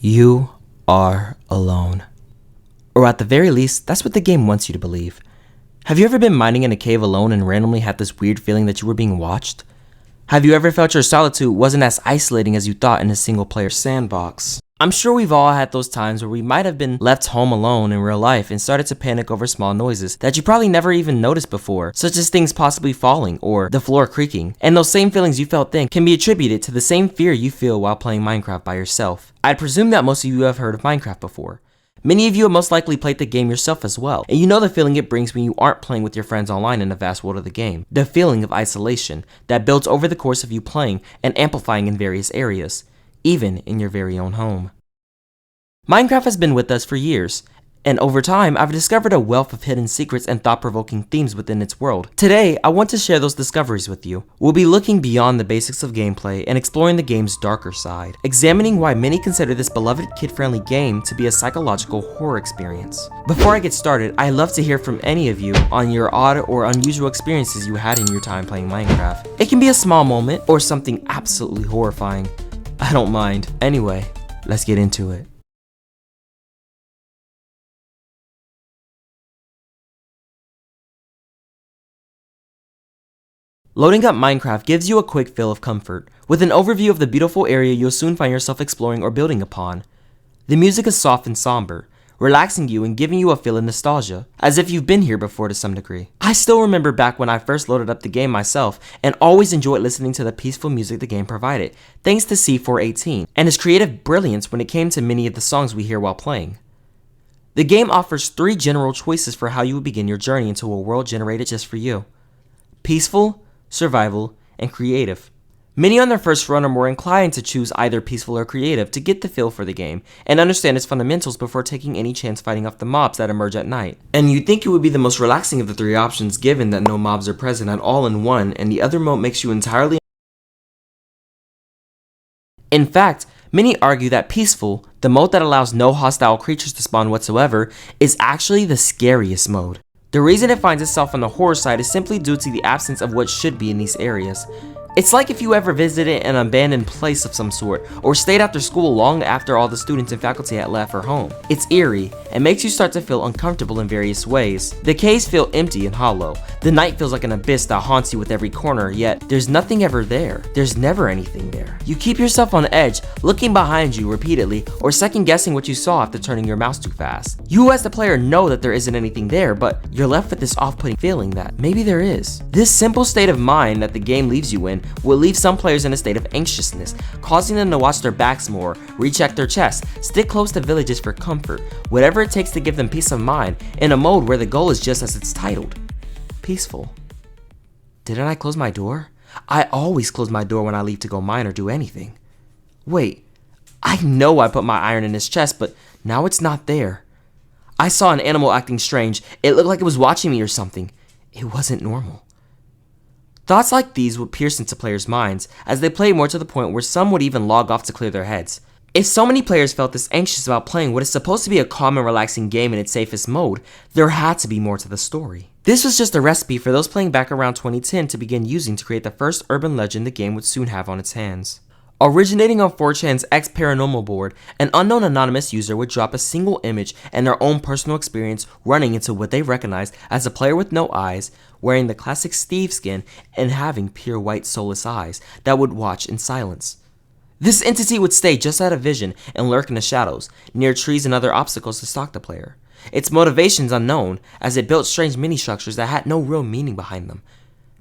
You are alone. Or at the very least, that's what the game wants you to believe. Have you ever been mining in a cave alone and randomly had this weird feeling that you were being watched? Have you ever felt your solitude wasn't as isolating as you thought in a single-player sandbox? I'm sure we've all had those times where we might have been left home alone in real life and started to panic over small noises that you probably never even noticed before, such as things possibly falling or the floor creaking. And those same feelings you felt then can be attributed to the same fear you feel while playing Minecraft by yourself. I'd presume that most of you have heard of Minecraft before. Many of you have most likely played the game yourself as well, and you know the feeling it brings when you aren't playing with your friends online in the vast world of the game. The feeling of isolation that builds over the course of you playing and amplifying in various areas, even in your very own home. Minecraft has been with us for years, and over time, I've discovered a wealth of hidden secrets and thought-provoking themes within its world. Today, I want to share those discoveries with you. We'll be looking beyond the basics of gameplay and exploring the game's darker side, examining why many consider this beloved kid-friendly game to be a psychological horror experience. Before I get started, I'd love to hear from any of you on your odd or unusual experiences you had in your time playing Minecraft. It can be a small moment or something absolutely horrifying. I don't mind. Anyway, let's get into it. Loading up Minecraft gives you a quick feel of comfort, with an overview of the beautiful area you'll soon find yourself exploring or building upon. The music is soft and somber, relaxing you and giving you a feel of nostalgia, as if you've been here before to some degree. I still remember back when I first loaded up the game myself and always enjoyed listening to the peaceful music the game provided, thanks to C418, and his creative brilliance when it came to many of the songs we hear while playing. The game offers 3 general choices for how you would begin your journey into a world generated just for you: peaceful, survival, and creative. Many on their first run are more inclined to choose either peaceful or creative to get the feel for the game and understand its fundamentals before taking any chance fighting off the mobs that emerge at night. And you'd think it would be the most relaxing of the 3 options, given that no mobs are present at all in one and the other mode makes you entirely. In fact, many argue that peaceful, the mode that allows no hostile creatures to spawn whatsoever, is actually the scariest mode. The reason it finds itself on the horror side is simply due to the absence of what should be in these areas. It's like if you ever visited an abandoned place of some sort, or stayed after school long after all the students and faculty had left for home. It's eerie, and makes you start to feel uncomfortable in various ways. The caves feel empty and hollow. The night feels like an abyss that haunts you with every corner, yet there's nothing ever there. There's never anything there. You keep yourself on edge, looking behind you repeatedly, or second guessing what you saw after turning your mouse too fast. You as the player know that there isn't anything there, but you're left with this off-putting feeling that maybe there is. This simple state of mind that the game leaves you in will leave some players in a state of anxiousness, causing them to watch their backs more, recheck their chests, stick close to villages for comfort, whatever it takes to give them peace of mind in a mode where the goal is just as it's titled: peaceful. Didn't I close my door? I always close my door when I leave to go mine or do anything. Wait, I know I put my iron in this chest, but now it's not there. I saw an animal acting strange. It looked like it was watching me or something. It wasn't normal. Thoughts like these would pierce into players' minds as they play more, to the point where some would even log off to clear their heads. If so many players felt this anxious about playing what is supposed to be a calm and relaxing game in its safest mode, there had to be more to the story. This was just a recipe for those playing back around 2010 to begin using to create the first urban legend the game would soon have on its hands. Originating on 4chan's X Paranormal board, an unknown anonymous user would drop a single image and their own personal experience running into what they recognized as a player with no eyes, wearing the classic Steve skin and having pure white soulless eyes that would watch in silence. This entity would stay just out of vision and lurk in the shadows, near trees and other obstacles to stalk the player. Its motivations unknown, as it built strange mini-structures that had no real meaning behind them.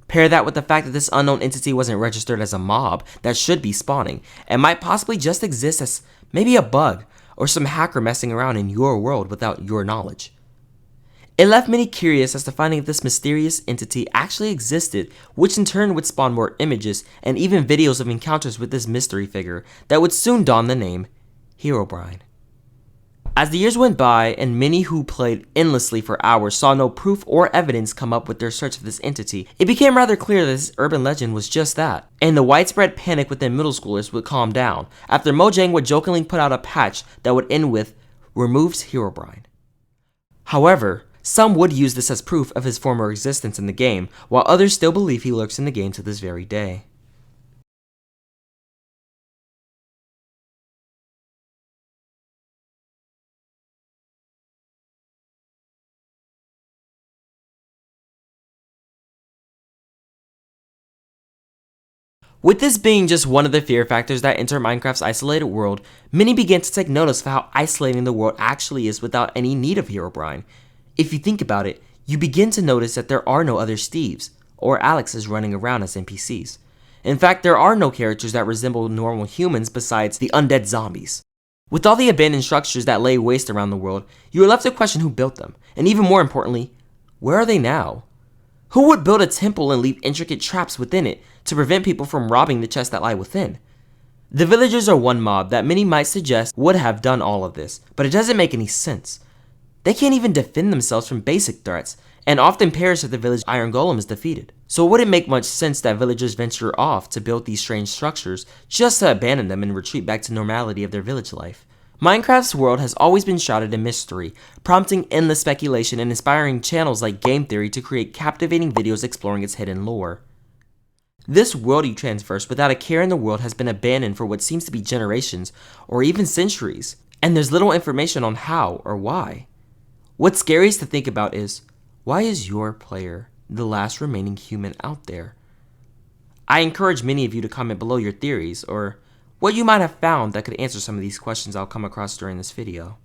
Pair that with the fact that this unknown entity wasn't registered as a mob that should be spawning, and might possibly just exist as maybe a bug, or some hacker messing around in your world without your knowledge. It left many curious as to finding if this mysterious entity actually existed, which in turn would spawn more images and even videos of encounters with this mystery figure that would soon don the name Herobrine. As the years went by, and many who played endlessly for hours saw no proof or evidence come up with their search of this entity, it became rather clear that this urban legend was just that, and the widespread panic within middle schoolers would calm down after Mojang would jokingly put out a patch that would end with "removes Herobrine." However, some would use this as proof of his former existence in the game, while others still believe he lurks in the game to this very day. With this being just one of the fear factors that enter Minecraft's isolated world, many begin to take notice of how isolating the world actually is without any need of Herobrine. If you think about it, you begin to notice that there are no other Steves or Alexes running around as NPCs. In fact, there are no characters that resemble normal humans besides the undead zombies. With all the abandoned structures that lay waste around the world, you are left to question who built them, and even more importantly, where are they now? Who would build a temple and leave intricate traps within it to prevent people from robbing the chests that lie within? The villagers are one mob that many might suggest would have done all of this, but it doesn't make any sense. They can't even defend themselves from basic threats, and often perish if the village iron golem is defeated. So it wouldn't make much sense that villagers venture off to build these strange structures just to abandon them and retreat back to normality of their village life. Minecraft's world has always been shrouded in mystery, prompting endless speculation and inspiring channels like Game Theory to create captivating videos exploring its hidden lore. This world you traverse without a care in the world has been abandoned for what seems to be generations or even centuries, and there's little information on how or why. What's scariest to think about is, why is your player the last remaining human out there? I encourage many of you to comment below your theories or what you might have found that could answer some of these questions I'll come across during this video.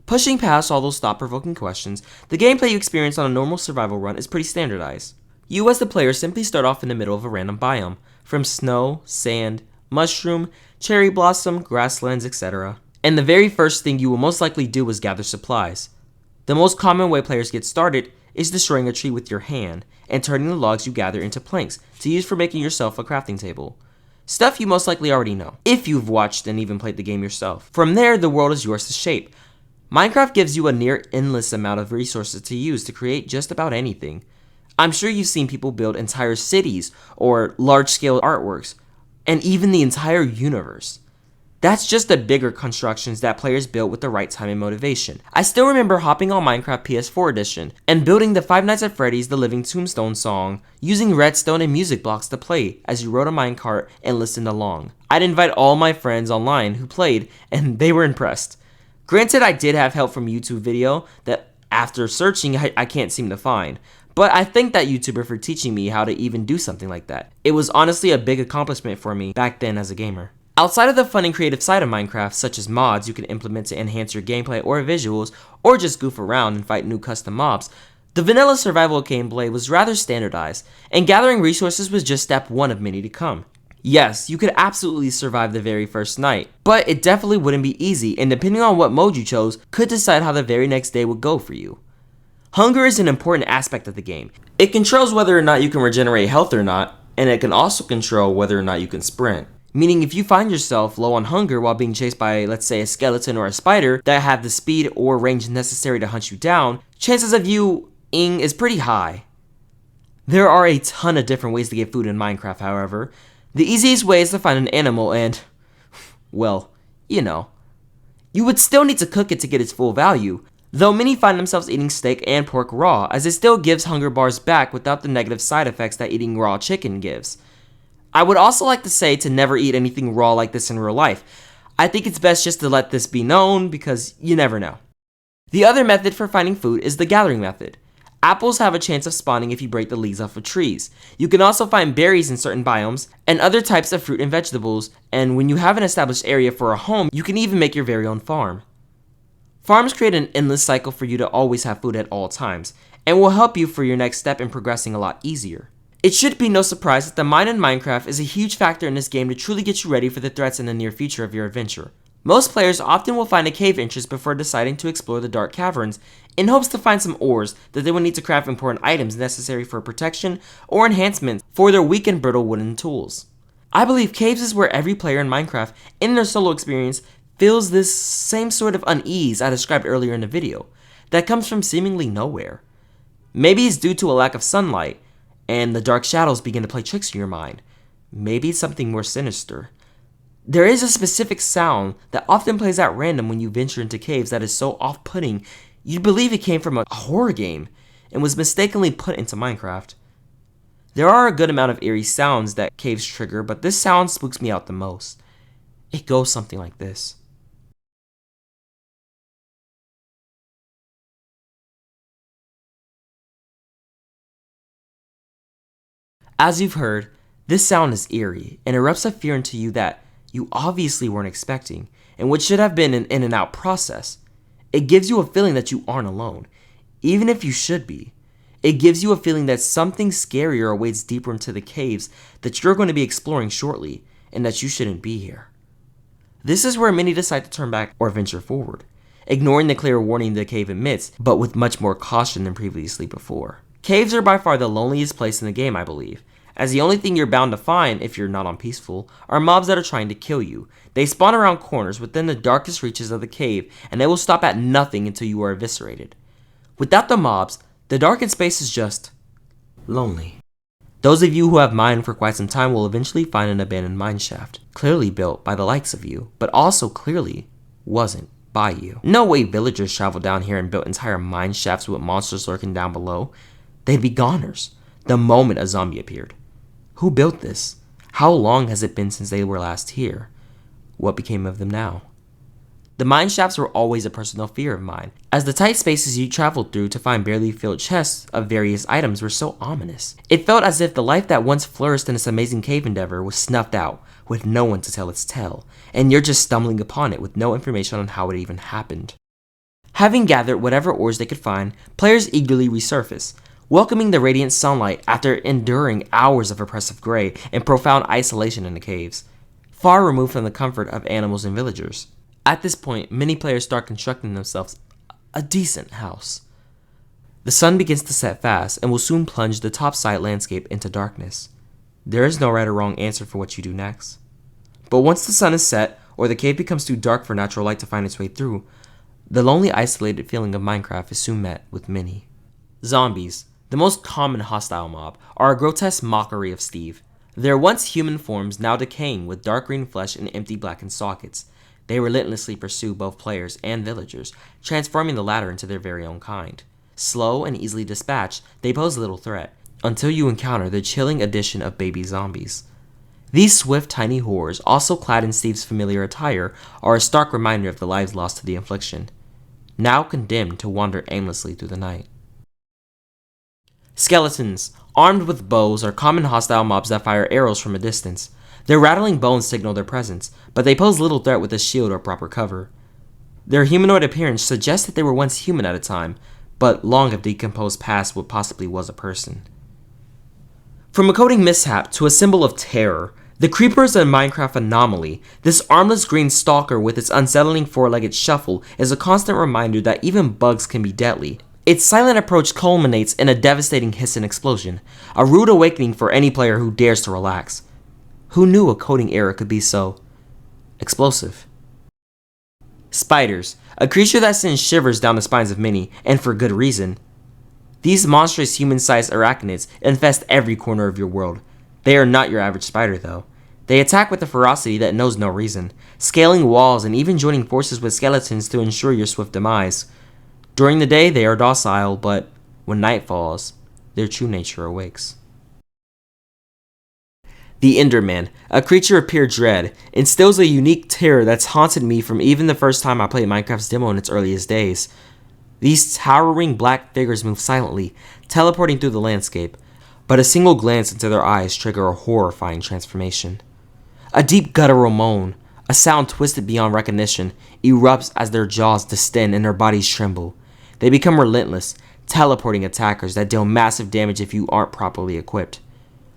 Pushing past all those thought-provoking questions, the gameplay you experience on a normal survival run is pretty standardized. You as the player simply start off in the middle of a random biome, from snow, sand, mushroom, cherry blossom, grasslands, etc. And the very first thing you will most likely do is gather supplies. The most common way players get started is destroying a tree with your hand and turning the logs you gather into planks to use for making yourself a crafting table. Stuff you most likely already know, if you've watched and even played the game yourself. From there, the world is yours to shape. Minecraft gives you a near endless amount of resources to use to create just about anything. I'm sure you've seen people build entire cities or large-scale artworks, and even the entire universe. That's just the bigger constructions that players built with the right time and motivation. I still remember hopping on Minecraft PS4 edition and building the Five Nights at Freddy's The Living Tombstone song using redstone and music blocks to play as you rode a minecart and listened along. I'd invite all my friends online who played and they were impressed. Granted, I did have help from a YouTube video that after searching I can't seem to find, but I thank that YouTuber for teaching me how to even do something like that. It was honestly a big accomplishment for me back then as a gamer. Outside of the fun and creative side of Minecraft, such as mods you can implement to enhance your gameplay or visuals, or just goof around and fight new custom mobs, the vanilla survival gameplay was rather standardized, and gathering resources was just step one of many to come. Yes, you could absolutely survive the very first night, but it definitely wouldn't be easy, and depending on what mode you chose, could decide how the very next day would go for you. Hunger is an important aspect of the game. It controls whether or not you can regenerate health or not, and it can also control whether or not you can sprint. Meaning if you find yourself low on hunger while being chased by, let's say, a skeleton or a spider that have the speed or range necessary to hunt you down, chances of you ing is pretty high. There are a ton of different ways to get food in Minecraft, however. The easiest way is to find an animal and, well, you know. You would still need to cook it to get its full value, though many find themselves eating steak and pork raw, as it still gives hunger bars back without the negative side effects that eating raw chicken gives. I would also like to say to never eat anything raw like this in real life. I think it's best just to let this be known because you never know. The other method for finding food is the gathering method. Apples have a chance of spawning if you break the leaves off of trees. You can also find berries in certain biomes and other types of fruit and vegetables, and when you have an established area for a home, you can even make your very own farm. Farms create an endless cycle for you to always have food at all times, and will help you for your next step in progressing a lot easier. It should be no surprise that the mine in Minecraft is a huge factor in this game to truly get you ready for the threats in the near future of your adventure. Most players often will find a cave entrance before deciding to explore the dark caverns in hopes to find some ores that they will need to craft important items necessary for protection or enhancements for their weak and brittle wooden tools. I believe caves is where every player in Minecraft in their solo experience feels this same sort of unease I described earlier in the video that comes from seemingly nowhere. Maybe it's due to a lack of sunlight, and the dark shadows begin to play tricks in your mind. Maybe it's something more sinister. There is a specific sound that often plays at random when you venture into caves that is so off-putting you'd believe it came from a horror game and was mistakenly put into Minecraft. There are a good amount of eerie sounds that caves trigger, but this sound spooks me out the most. It goes something like this. As you've heard, This sound is eerie and erupts a fear into you that you obviously weren't expecting, and which should have been an in and out process. It gives you a feeling that you aren't alone, even if you should be. It gives you a feeling that something scarier awaits deeper into the caves that you're going to be exploring shortly, and that you shouldn't be here. This is where many decide to turn back or venture forward, ignoring the clear warning the cave emits, but with much more caution than previously before. Caves are by far the loneliest place in the game, I believe, as the only thing you're bound to find, if you're not on peaceful, are mobs that are trying to kill you. They spawn around corners within the darkest reaches of the cave, and they will stop at nothing until you are eviscerated. Without the mobs, the darkened space is just lonely. Those of you who have mined for quite some time will eventually find an abandoned mineshaft, clearly built by the likes of you, but also clearly wasn't by you. No way villagers traveled down here and built entire mineshafts with monsters lurking down below. They'd be goners the moment a zombie appeared. Who built this? How long has it been since they were last here? What became of them now? The mineshafts were always a personal fear of mine, as the tight spaces you traveled through to find barely filled chests of various items were so ominous. It felt as if the life that once flourished in this amazing cave endeavor was snuffed out, with no one to tell its tale, and you're just stumbling upon it with no information on how it even happened. Having gathered whatever ores they could find, players eagerly resurface, welcoming the radiant sunlight after enduring hours of oppressive gray and profound isolation in the caves, far removed from the comfort of animals and villagers. At this point, many players start constructing themselves a decent house. The sun begins to set fast and will soon plunge the topside landscape into darkness. There is no right or wrong answer for what you do next. But once the sun is set, or the cave becomes too dark for natural light to find its way through, the lonely, isolated feeling of Minecraft is soon met with many. Zombies, the most common hostile mob, are a grotesque mockery of Steve. Their once human forms now decaying with dark green flesh and empty blackened sockets. They relentlessly pursue both players and villagers, transforming the latter into their very own kind. Slow and easily dispatched, they pose little threat, until you encounter the chilling addition of baby zombies. These swift, tiny horrors, also clad in Steve's familiar attire, are a stark reminder of the lives lost to the infliction, now condemned to wander aimlessly through the night. Skeletons, armed with bows, are common hostile mobs that fire arrows from a distance. Their rattling bones signal their presence, but they pose little threat with a shield or proper cover. Their humanoid appearance suggests that they were once human at a time, but long have decomposed past what possibly was a person. From a coding mishap to a symbol of terror, the creeper is a Minecraft anomaly. This armless green stalker with its unsettling four-legged shuffle is a constant reminder that even bugs can be deadly. Its silent approach culminates in a devastating hiss and explosion, a rude awakening for any player who dares to relax. Who knew a coding error could be so explosive? Spiders, a creature that sends shivers down the spines of many, and for good reason. These monstrous human-sized arachnids infest every corner of your world. They are not your average spider, though. They attack with a ferocity that knows no reason, scaling walls and even joining forces with skeletons to ensure your swift demise. During the day, they are docile, but when night falls, their true nature awakes. The Enderman, a creature of pure dread, instills a unique terror that's haunted me from even the first time I played Minecraft's demo in its earliest days. These towering black figures move silently, teleporting through the landscape, but a single glance into their eyes trigger a horrifying transformation. A deep guttural moan, a sound twisted beyond recognition, erupts as their jaws distend and their bodies tremble. They become relentless, teleporting attackers that deal massive damage if you aren't properly equipped.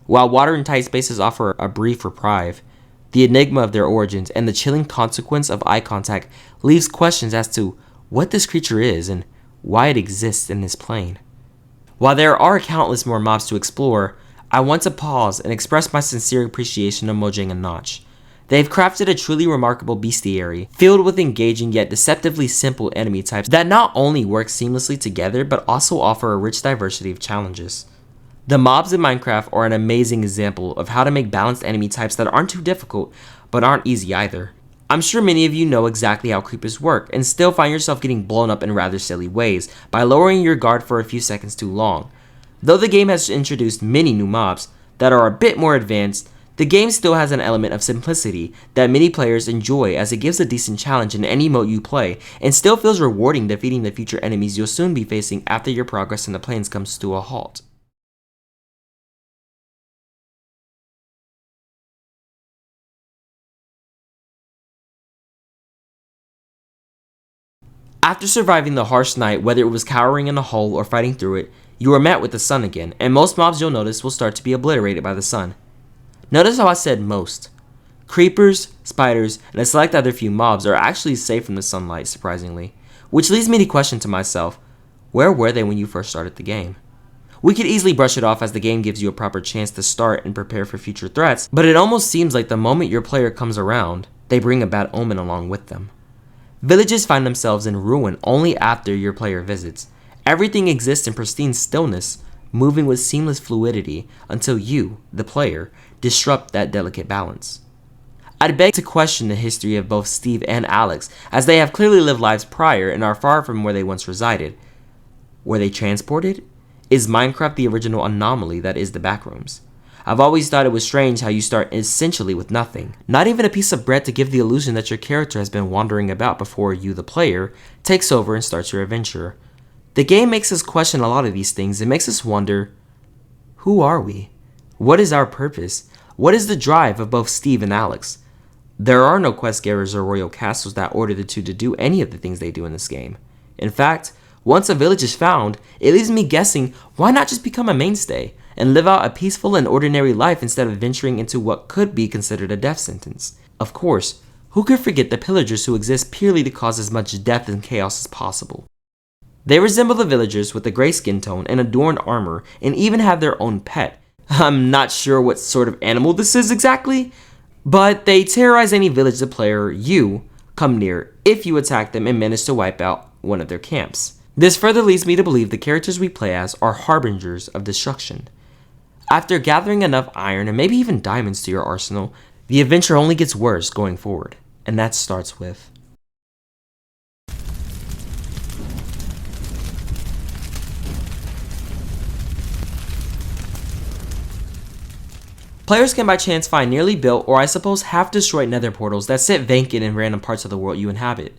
While water and tight spaces offer a brief reprieve, the enigma of their origins and the chilling consequence of eye contact leaves questions as to what this creature is and why it exists in this plane. While there are countless more mobs to explore, I want to pause and express my sincere appreciation of Mojang and Notch. They've crafted a truly remarkable bestiary, filled with engaging yet deceptively simple enemy types that not only work seamlessly together but also offer a rich diversity of challenges. The mobs in Minecraft are an amazing example of how to make balanced enemy types that aren't too difficult, but aren't easy either. I'm sure many of you know exactly how creepers work, and still find yourself getting blown up in rather silly ways by lowering your guard for a few seconds too long. Though the game has introduced many new mobs that are a bit more advanced, the game still has an element of simplicity that many players enjoy, as it gives a decent challenge in any mode you play, and still feels rewarding defeating the future enemies you'll soon be facing after your progress in the plains comes to a halt. After surviving the harsh night, whether it was cowering in a hole or fighting through it, you are met with the sun again, and most mobs you'll notice will start to be obliterated by the sun. Notice how I said most. Creepers, spiders, and a select other few mobs are actually safe from the sunlight, surprisingly. Which leads me to question to myself, where were they when you first started the game? We could easily brush it off as the game gives you a proper chance to start and prepare for future threats, but it almost seems like the moment your player comes around, they bring a bad omen along with them. Villages find themselves in ruin only after your player visits. Everything exists in pristine stillness, moving with seamless fluidity until you, the player, disrupt that delicate balance. I'd beg to question the history of both Steve and Alex, as they have clearly lived lives prior and are far from where they once resided. Were they transported? Is Minecraft the original anomaly that is the backrooms? I've always thought it was strange how you start essentially with nothing. Not even a piece of bread to give the illusion that your character has been wandering about before you, the player, takes over and starts your adventure. The game makes us question a lot of these things. It makes us wonder, who are we? What is our purpose? What is the drive of both Steve and Alex? There are no quest gatherers or royal castles that order the two to do any of the things they do in this game. In fact, once a village is found, it leaves me guessing, why not just become a mainstay and live out a peaceful and ordinary life instead of venturing into what could be considered a death sentence? Of course, who could forget the pillagers who exist purely to cause as much death and chaos as possible? They resemble the villagers with a gray skin tone and adorned armor, and even have their own pet. I'm not sure what sort of animal this is exactly, but they terrorize any village the player, you, come near if you attack them and manage to wipe out one of their camps. This further leads me to believe the characters we play as are harbingers of destruction. After gathering enough iron and maybe even diamonds to your arsenal, the adventure only gets worse going forward, and that starts with players can by chance find nearly built, or I suppose half-destroyed nether portals that sit vacant in random parts of the world you inhabit.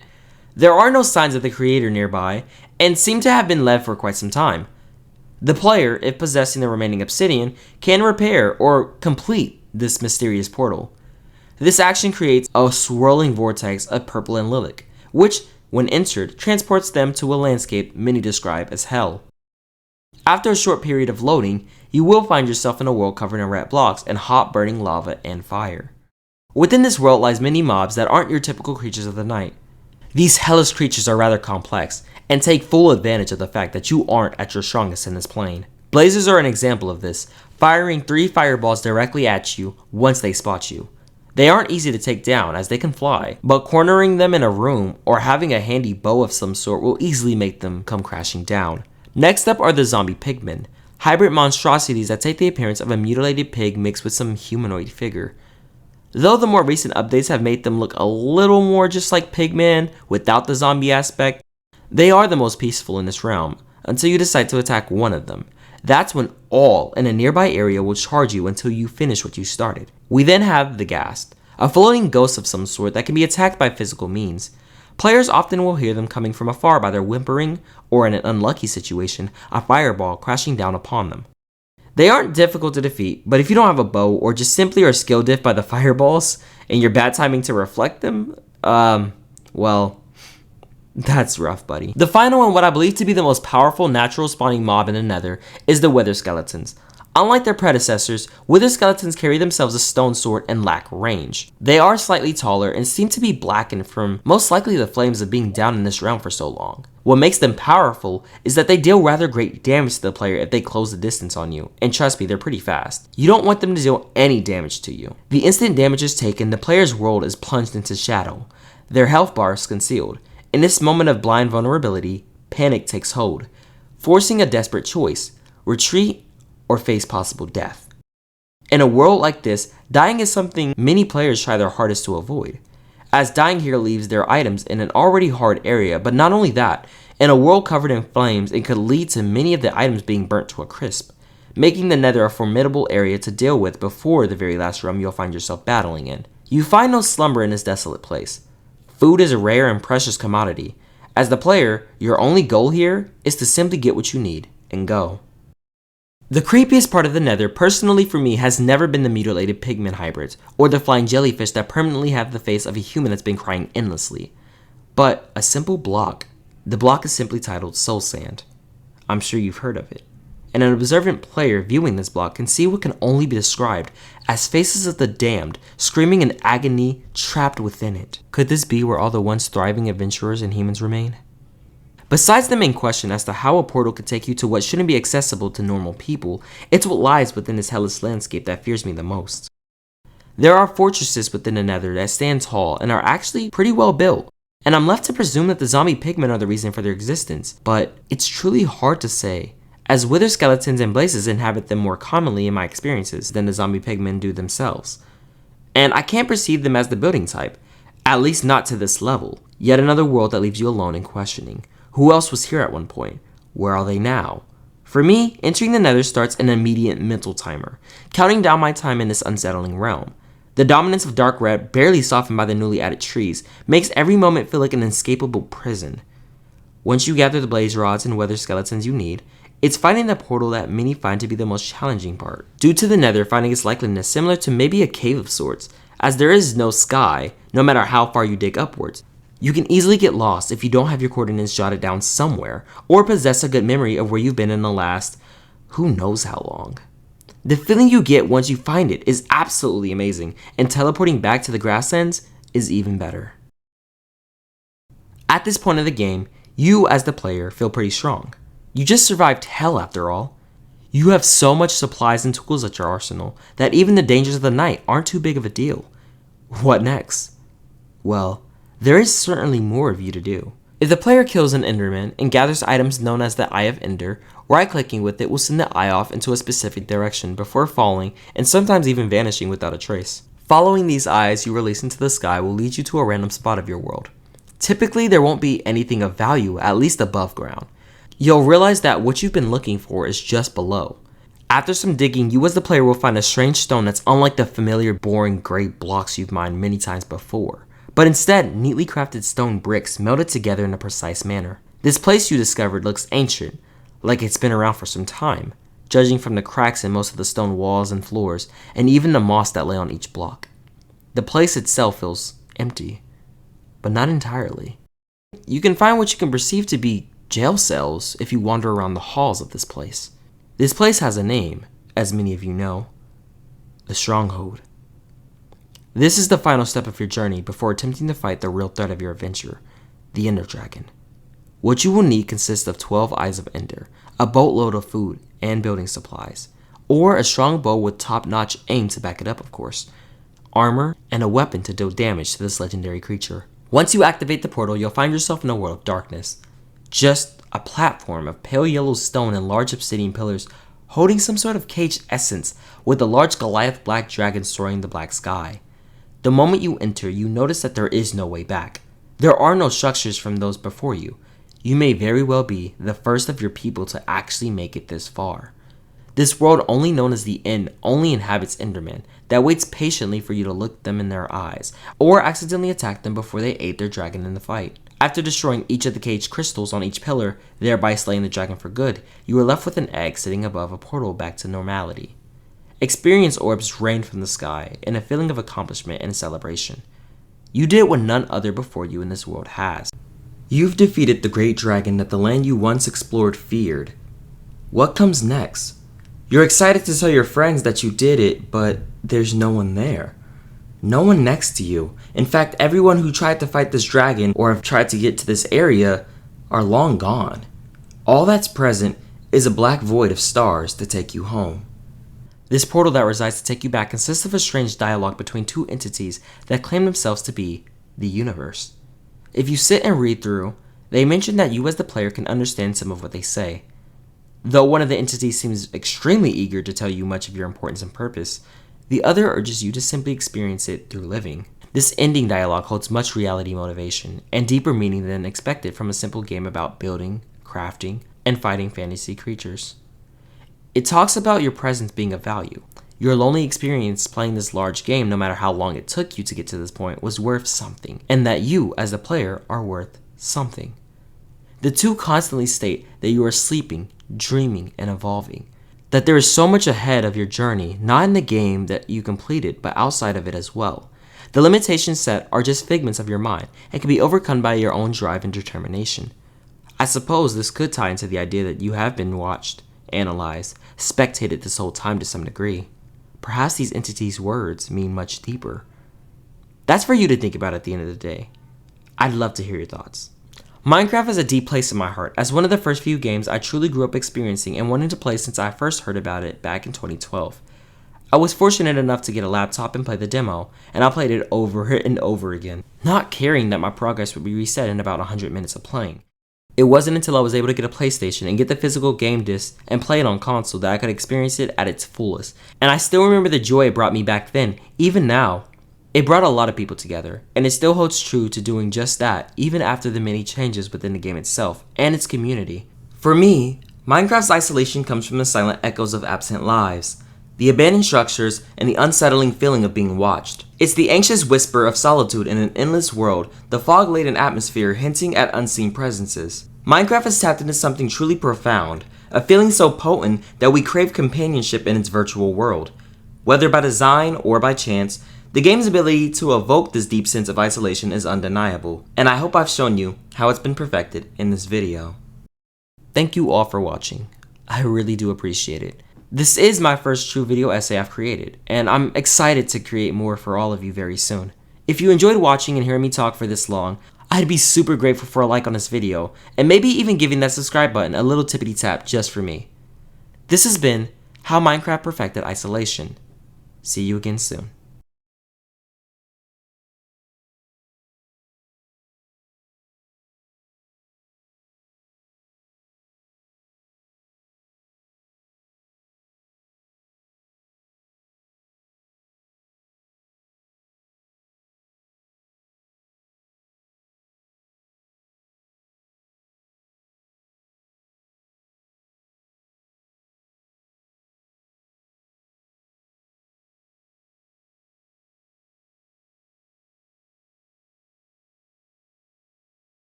There are no signs of the creator nearby, and seem to have been left for quite some time. The player, if possessing the remaining obsidian, can repair or complete this mysterious portal. This action creates a swirling vortex of purple and lilac, which, when entered, transports them to a landscape many describe as hell. After a short period of loading, you will find yourself in a world covered in red blocks and hot burning lava and fire. Within this world lies many mobs that aren't your typical creatures of the night. These hellish creatures are rather complex, and take full advantage of the fact that you aren't at your strongest in this plane. Blazers are an example of this, firing 3 fireballs directly at you once they spot you. They aren't easy to take down as they can fly, but cornering them in a room or having a handy bow of some sort will easily make them come crashing down. Next up are the zombie pigmen, hybrid monstrosities that take the appearance of a mutilated pig mixed with some humanoid figure. Though the more recent updates have made them look a little more just like pigmen without the zombie aspect, they are the most peaceful in this realm, until you decide to attack one of them. That's when all in a nearby area will charge you until you finish what you started. We then have the Ghast, a floating ghost of some sort that can be attacked by physical means. Players often will hear them coming from afar by their whimpering, or in an unlucky situation, a fireball crashing down upon them. They aren't difficult to defeat, but if you don't have a bow or just simply are skill diff by the fireballs and you're bad timing to reflect them, well, that's rough, buddy. The final and what I believe to be the most powerful natural spawning mob in the Nether is the Wither Skeletons. Unlike their predecessors, Wither Skeletons carry themselves a stone sword and lack range. They are slightly taller and seem to be blackened from most likely the flames of being down in this realm for so long. What makes them powerful is that they deal rather great damage to the player if they close the distance on you, and trust me, they're pretty fast. You don't want them to deal any damage to you. The instant damage is taken, the player's world is plunged into shadow. Their health bar is concealed. In this moment of blind vulnerability, panic takes hold, forcing a desperate choice: retreat or face possible death. In a world like this, dying is something many players try their hardest to avoid, as dying here leaves their items in an already hard area. But not only that, in a world covered in flames, it could lead to many of the items being burnt to a crisp, making the Nether a formidable area to deal with before the very last realm you'll find yourself battling in. You find no slumber in this desolate place. Food is a rare and precious commodity. As the player, your only goal here is to simply get what you need and go. The creepiest part of the Nether, personally for me, has never been the mutilated pigmen hybrids, or the flying jellyfish that permanently have the face of a human that's been crying endlessly, but a simple block The block is simply titled Soul Sand. I'm sure you've heard of it. And an observant player viewing this block can see what can only be described as faces of the damned screaming in agony trapped within it. Could this be where all the once thriving adventurers and humans remain? Besides the main question as to how a portal could take you to what shouldn't be accessible to normal people, it's what lies within this hellish landscape that fears me the most. There are fortresses within the Nether that stand tall and are actually pretty well built, and I'm left to presume that the zombie pigmen are the reason for their existence, but it's truly hard to say, as wither skeletons and blazes inhabit them more commonly in my experiences than the zombie pigmen do themselves. And I can't perceive them as the building type, at least not to this level. Yet another world that leaves you alone and questioning. Who else was here at one point? Where are they now? For me, entering the Nether starts an immediate mental timer, counting down my time in this unsettling realm. The dominance of dark red, barely softened by the newly added trees, makes every moment feel like an inescapable prison. Once you gather the blaze rods and wither skeletons you need, it's finding the portal that many find to be the most challenging part. Due to the Nether finding its likeliness similar to maybe a cave of sorts, as there is no sky, no matter how far you dig upwards. You can easily get lost if you don't have your coordinates jotted down somewhere, or possess a good memory of where you've been in the last who knows how long. The feeling you get once you find it is absolutely amazing, and teleporting back to the grasslands is even better. At this point of the game, you as the player feel pretty strong. You just survived hell after all. You have so much supplies and tools at your arsenal that even the dangers of the night aren't too big of a deal. What next? Well, there is certainly more of you to do. If the player kills an Enderman and gathers items known as the Eye of Ender, right-clicking with it will send the eye off into a specific direction before falling and sometimes even vanishing without a trace. Following these eyes you release into the sky will lead you to a random spot of your world. Typically there won't be anything of value, at least above ground. You'll realize that what you've been looking for is just below. After some digging, you as the player will find a strange stone that's unlike the familiar boring gray blocks you've mined many times before, but instead neatly crafted stone bricks melted together in a precise manner. This place you discovered looks ancient, like it's been around for some time, judging from the cracks in most of the stone walls and floors, and even the moss that lay on each block. The place itself feels empty, but not entirely. You can find what you can perceive to be jail cells if you wander around the halls of this place. This place has a name, as many of you know, the Stronghold. This is the final step of your journey before attempting to fight the real threat of your adventure, the Ender Dragon. What you will need consists of 12 Eyes of Ender, a boatload of food and building supplies, or a strong bow with top-notch aim to back it up of course, armor, and a weapon to deal damage to this legendary creature. Once you activate the portal, you'll find yourself in a world of darkness. Just a platform of pale yellow stone and large obsidian pillars holding some sort of caged essence with a large Goliath black dragon soaring in the black sky. The moment you enter, you notice that there is no way back. There are no structures from those before you. You may very well be the first of your people to actually make it this far. This world, only known as the End, only inhabits Endermen that waits patiently for you to look them in their eyes, or accidentally attack them before they aid their dragon in the fight. After destroying each of the caged crystals on each pillar, thereby slaying the dragon for good, you are left with an egg sitting above a portal back to normality. Experience orbs rain from the sky in a feeling of accomplishment and celebration. You did what none other before you in this world has. You've defeated the great dragon that the land you once explored feared. What comes next? You're excited to tell your friends that you did it, but there's no one there. No one next to you. In fact, everyone who tried to fight this dragon or have tried to get to this area are long gone. All that's present is a black void of stars to take you home. This portal that resides to take you back consists of a strange dialogue between two entities that claim themselves to be the universe. If you sit and read through, they mention that you as the player can understand some of what they say. Though one of the entities seems extremely eager to tell you much of your importance and purpose, the other urges you to simply experience it through living. This ending dialogue holds much reality motivation and deeper meaning than expected from a simple game about building, crafting, and fighting fantasy creatures. It talks about your presence being of value. Your lonely experience playing this large game, no matter how long it took you to get to this point, was worth something, and that you, as a player, are worth something. The two constantly state that you are sleeping, dreaming, and evolving. That there is so much ahead of your journey, not in the game that you completed, but outside of it as well. The limitations set are just figments of your mind and can be overcome by your own drive and determination. I suppose this could tie into the idea that you have been watched, analyzed, spectated this whole time to some degree. Perhaps these entities' words mean much deeper. That's for you to think about at the end of the day. I'd love to hear your thoughts. Minecraft has a deep place in my heart as one of the first few games I truly grew up experiencing and wanting to play since I first heard about it back in 2012. I was fortunate enough to get a laptop and play the demo, and I played it over and over again, not caring that my progress would be reset in about 100 minutes of playing. It wasn't until I was able to get a PlayStation and get the physical game disc and play it on console that I could experience it at its fullest, and I still remember the joy it brought me back then, even now. It brought a lot of people together, and it still holds true to doing just that even after the many changes within the game itself and its community. For me, Minecraft's isolation comes from the silent echoes of absent lives, the abandoned structures, and the unsettling feeling of being watched. It's the anxious whisper of solitude in an endless world, the fog-laden atmosphere hinting at unseen presences. Minecraft has tapped into something truly profound, a feeling so potent that we crave companionship in its virtual world. Whether by design or by chance, the game's ability to evoke this deep sense of isolation is undeniable, and I hope I've shown you how it's been perfected in this video. Thank you all for watching. I really do appreciate it. This is my first true video essay I've created, and I'm excited to create more for all of you very soon. If you enjoyed watching and hearing me talk for this long, I'd be super grateful for a like on this video, and maybe even giving that subscribe button a little tippity tap just for me. This has been How Minecraft Perfected Isolation. See you again soon.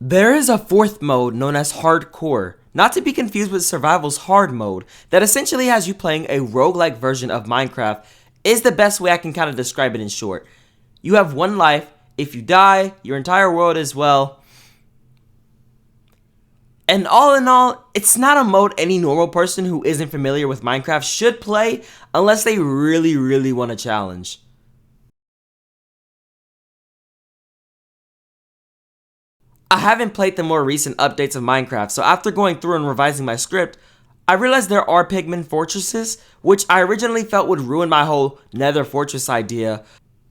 There is a fourth mode known as Hardcore, not to be confused with Survival's Hard mode, that essentially has you playing a roguelike version of Minecraft, is the best way I can kind of describe it in short. You have one life. If you die, your entire world is, well... And all in all, it's not a mode any normal person who isn't familiar with Minecraft should play unless they really want a challenge. I haven't played the more recent updates of Minecraft, so after going through and revising my script, I realized there are pigment fortresses, which I originally felt would ruin my whole nether fortress idea,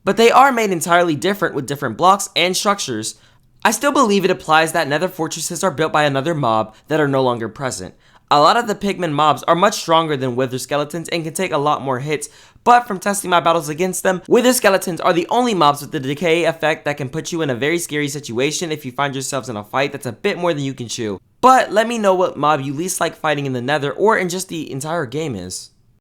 but they are made entirely different with different blocks and structures. I still believe it applies that nether fortresses are built by another mob that are no longer present. A lot of the pigmen mobs are much stronger than wither skeletons and can take a lot more hits, but from testing my battles against them, wither skeletons are the only mobs with the decay effect that can put you in a very scary situation if you find yourselves in a fight that's a bit more than you can chew. But let me know what mob you least like fighting in the nether or in just the entire game is.